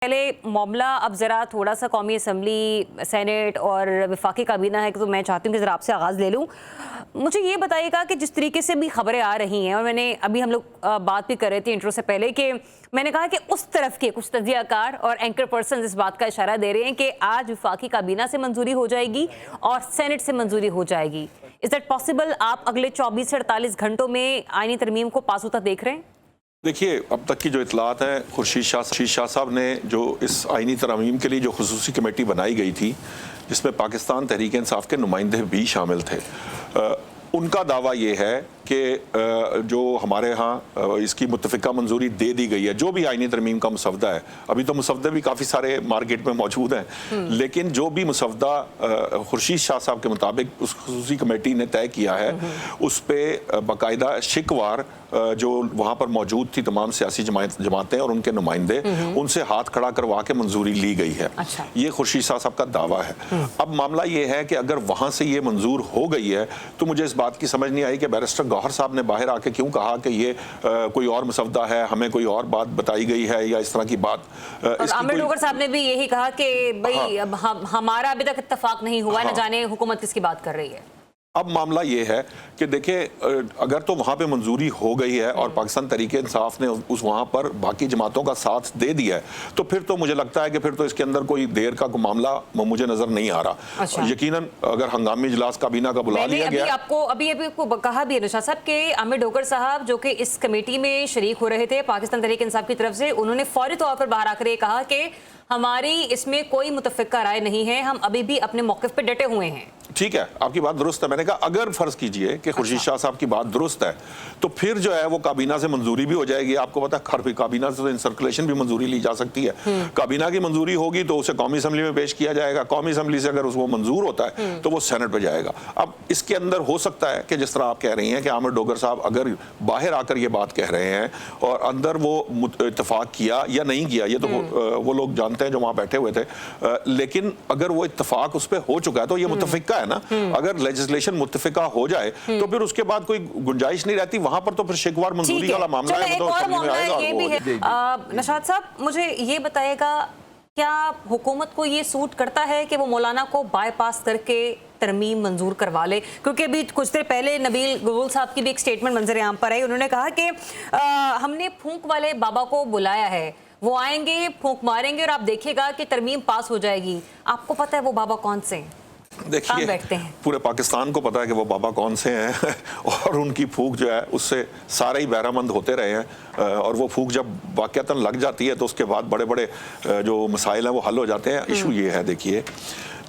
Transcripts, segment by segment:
पहले मामला अब ज़रा थोड़ा सा कौमी असम्बली, सेनेट और वफाकी काबीना है, तो मैं चाहती हूँ कि ज़रा आपसे आगाज़ ले लूँ। मुझे ये बताइएगा कि जिस तरीके से भी खबरें आ रही हैं, और मैंने अभी हम लोग बात भी कर रहे थे इंट्रो से पहले कि मैंने कहा कि उस तरफ के कुछ तज्ज़ियाकार और एंकर पर्सन इस बात का इशारा दे रहे हैं कि आज वफाकी काबीना से मंजूरी हो जाएगी और सेनेट से मंजूरी हो जाएगी। Is that possible? आप अगले 24 से 48 घंटों में आईनी तरमीम को पास होता देख रहे हैं? देखिए, अब तक की जो इतलात हैं, खुर्शीद शाह साहब ने जो इस आईनी तरमीम के लिए जो खुसूसी कमेटी बनाई गई थी, जिसमें पाकिस्तान तहरीक इंसाफ के नुमाइंदे भी शामिल थे, उनका दावा ये है कि जो हमारे यहाँ इसकी मुत्तफ़िका मंजूरी दे दी गई है, जो भी आईनी तरमीम का मुसवदा है, अभी तो मुसवदे भी काफ़ी सारे मार्केट में मौजूद हैं, लेकिन जो भी मुसवदा खुर्शीद शाह साहब के मुताबिक उस खुसूसी कमेटी ने तय किया है, उस पर बाकायदा शिकवार जो वहाँ पर मौजूद थी तमाम सियासी जमातें और उनके नुमाइंदे, उनसे हाथ खड़ा करवा के मंजूरी ली गई है। अच्छा। ये खुर्शीद शाह साहब का दावा है। अब मामला ये है कि अगर वहाँ से ये मंजूर हो गई है, तो मुझे इस बात की समझ नहीं आई कि बैरिस्टर गौहर साहब ने बाहर आके क्यों कहा कि ये कोई और मुसवदा है, हमें कोई और बात बताई गई है या इस तरह की बात। आमिर डोगर साहब ने भी यही कहा कि भाई अब हमारा अभी तक इत्तेफाक नहीं हुआ, न जाने हुकूमत किसकी बात कर रही है। अब मामला ये है कि देखिए, अगर तो वहाँ पे मंजूरी हो गई है और पाकिस्तान तहरीक इंसाफ ने उस वहाँ पर बाकी जमातों का साथ दे दिया है, तो फिर तो मुझे लगता है कि फिर तो इसके अंदर कोई देर का कोई मामला मुझे नजर नहीं आ रहा। अच्छा। यकीनन अगर हंगामी इजलास काबीना का बुला लिया गया। अभी आपको कहा भी है निशा साहब कि आमिर डोगर साहब जो कि इस कमेटी में शरीक हो रहे थे पाकिस्तान तहरीक इंसाफ की तरफ से, उन्होंने फौरी तौर पर बाहर आकर ये कहा कि हमारी इसमें कोई मुतफ़िका राय नहीं है, हम अभी भी अपने मौक़िफ़ पे डटे हुए हैं। ठीक है, आपकी बात दुरुस्त है। मैंने कहा अगर फर्ज कीजिए कि खुर्शीद शाह साहब की बात दुरुस्त है, तो फिर जो है वो काबीना से मंजूरी भी हो जाएगी। आपको पता है काबीना से तो इन सर्कुलेशन भी मंजूरी ली जा सकती है। काबीना की मंजूरी होगी तो उसे कौमी असम्बली में पेश किया जाएगा, कौमी असम्बली से अगर वो मंजूर होता है तो वो सेनेट पे जाएगा। अब इसके अंदर हो सकता है कि जिस तरह आप कह रही हैं कि आमिर डोगर साहब अगर बाहर आकर ये बात कह रहे हैं और अंदर वो इत्तफाक किया या नहीं किया, ये तो वो लोग जानते हैं जो वहाँ बैठे हुए थे, लेकिन अगर वो इत्तफाक उस पर हो चुका है तो ये मुतफ़िका है ना। अगर लेजिस्लेशन मुत्तफिका हो जाए तो फिर उसके बाद कोई गुंजाइश नहीं रहती वहां पर, तो फिर शिकवार मंजूरी वाला मामला है। एक और मामला ये भी है। नशाद साहब, मुझे ये बताएगा, क्या हुकूमत को ये सूट करता है कि वो मौलाना को बाईपास करके तरमीम मंजूर करवा ले? क्योंकि अभी कुछ देर पहले नबील गबूल साहब की भी एक स्टेटमेंट मंजर आम पर आई। उन्होंने कहा कि हमने फूंक वाले बाबा को बुलाया है, वो आएंगे, फूंक मारेंगे और आप देखिएगा कि तरमीम पास हो जाएगी। आपको पता है वो बाबा कौन से हैं? देखिए, पूरे पाकिस्तान को पता है कि वो बाबा कौन से हैं और उनकी फूक जो है उससे सारे ही बहरामंद होते रहे हैं, और वो फूक जब वाक़तन लग जाती है तो उसके बाद बड़े बड़े जो मसाइल हैं वो हल हो जाते हैं। इशू ये है, देखिए,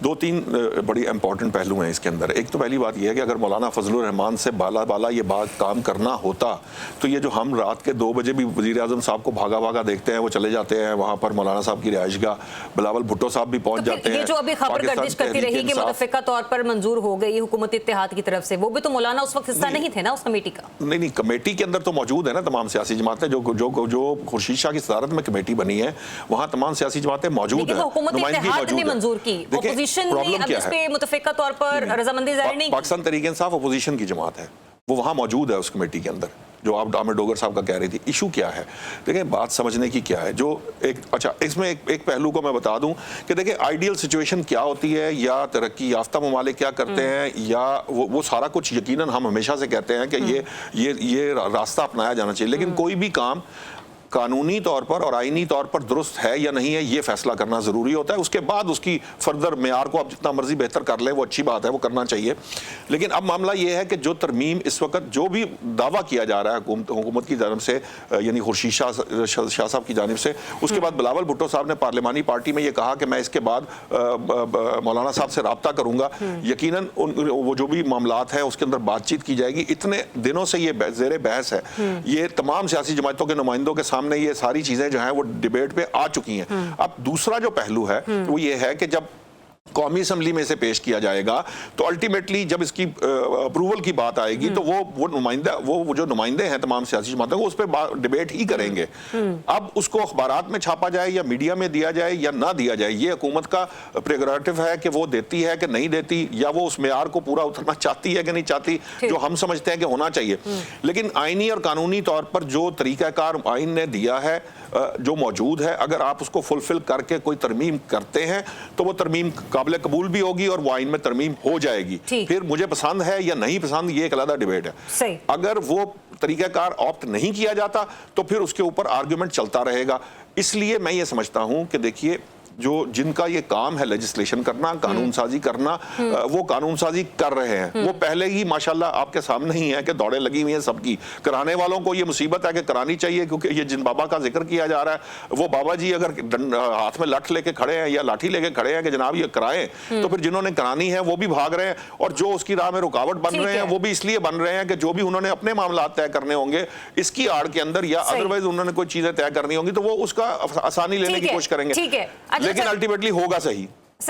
दो तीन बड़ी इंपॉर्टेंट पहलू हैं इसके अंदर। एक तो पहली बात यह है कि अगर मौलाना फजलुर रहमान से बाला ये बात काम करना होता तो ये जो हम रात के 2 बजे भी वज़ीर आज़म साहब को भागा भागा देखते हैं, वो चले जाते हैं वहाँ पर मौलाना साहब की रिहाइशगाह, बिलावल भुट्टो साहब भी पहुँच जाते हैं। ये जो अभी खबर गर्दिश करती रही कि मुतफ़िका तौर पर मंजूर हो गई हुकूमत इत्तेहाद की तरफ से, वो भी तो मौलाना उस वक्त हिस्सा नहीं थे ना उस कमेटी का? नहीं, कमेटी के अंदर तो मौजूद है ना तमाम सियासी जमातें। जो खुर्शीद शाह की सदारत में कमेटी बनी है वहाँ तमाम सियासी जमातें मौजूद हैं। प्रॉब्लम क्या है? मुतफ़िका तौर पर रज़ामंदी ज़ाहिर नहीं। पाकिस्तान तहरीक इंसाफ अपोजिशन की जमात है, वो वहाँ मौजूद है उस कमेटी के अंदर, जो आप आमिर डोगर साहब का कह रही थी। इशू क्या है, देखिए, बात समझने की क्या है। जो अच्छा, इसमें एक पहलू को मैं बता दूं कि देखिए, आइडियल सिचुएशन क्या होती है या तरक्की याफ्ता ममालिक क्या करते हैं, या वो सारा कुछ यकीनन हम हमेशा से कहते हैं कि ये रास्ता अपनाया जाना चाहिए, लेकिन कोई भी काम कानूनी तौर पर और आईनी तौर पर दुरुस्त है या नहीं है, ये फैसला करना ज़रूरी होता है। उसके बाद उसकी फर्दर मेयार को आप जितना मर्जी बेहतर कर लें, वो अच्छी बात है, वो करना चाहिए। लेकिन अब मामला ये है कि जो तरमीम इस वक्त जो भी दावा किया जा रहा है हुकूमत की जानब से, यानी खुर्शीद शाह साहब की जानब से, उसके बाद बिलावल भुट्टो साहब ने पार्लिमानी पार्टी में ये कहा कि मैं इसके बाद मौलाना साहब से रब्ता करूँगा, यकीनन वो जो भी मामलात हैं उसके अंदर बातचीत की जाएगी। इतने दिनों से ये ज़ेर बहस है, ये तमाम सियासी जमातों के नुमाइंदों के सामने ये सारी चीजें जो हैं वो डिबेट पे आ चुकी हैं। अब दूसरा जो पहलू है वो ये है कि जब कौमी असम्बली में से पेश किया जाएगा तो अल्टीमेटली जब इसकी अप्रूवल की बात आएगी तो वो नुमाइंदा वो जो नुमाइंदे हैं तमाम सियासी जमातों को उस पर डिबेट ही करेंगे। अब उसको अखबारात में छापा जाए या मीडिया में दिया जाए या ना दिया जाए, ये हुकूमत का प्रेरोगेटिव है कि वो देती है कि नहीं देती, या वो उस मेयार को पूरा उतरना चाहती है कि नहीं चाहती, जो हम समझते हैं कि होना चाहिए। लेकिन आईनी और कानूनी तौर पर जो तरीकाकार आइन ने दिया है, जो मौजूद है, अगर आप उसको फुलफिल करके कोई तरमीम करते हैं तो वो तरमीम काबिल कबूल भी होगी और वो आइन में तरमीम हो जाएगी। फिर मुझे पसंद है या नहीं पसंद, ये एक अलग डिबेट है। अगर वो तरीकाकार ऑप्ट नहीं किया जाता तो फिर उसके ऊपर आर्ग्यूमेंट चलता रहेगा। इसलिए मैं ये समझता हूं कि देखिए, जो जिनका ये काम है लेजिस्लेशन करना, कानून साजी करना, वो कानून साजी कर रहे हैं। वो पहले ही माशाल्लाह आपके सामने ही है कि दौड़े लगी हुई हैं सबकी। कराने वालों को ये मुसीबत है कि करानी चाहिए, क्योंकि ये जिन बाबा का जिक्र किया जा रहा है वो बाबा जी अगर हाथ में लठ लेके खड़े हैं या लाठी लेके खड़े हैं कि जनाब ये कराएं, तो फिर जिन्होंने करानी है वो भी भाग रहे हैं, और जो उसकी राह में रुकावट बन रहे हैं वो भी इसलिए बन रहे हैं कि जो भी उन्होंने अपने मामला तय करने होंगे इसकी आड़ के अंदर, या अदरवाइज उन्होंने कोई चीजें तय करनी होंगी तो वो उसका आसानी लेने की कोशिश करेंगे, लेकिन अल्टीमेटली होगा सही।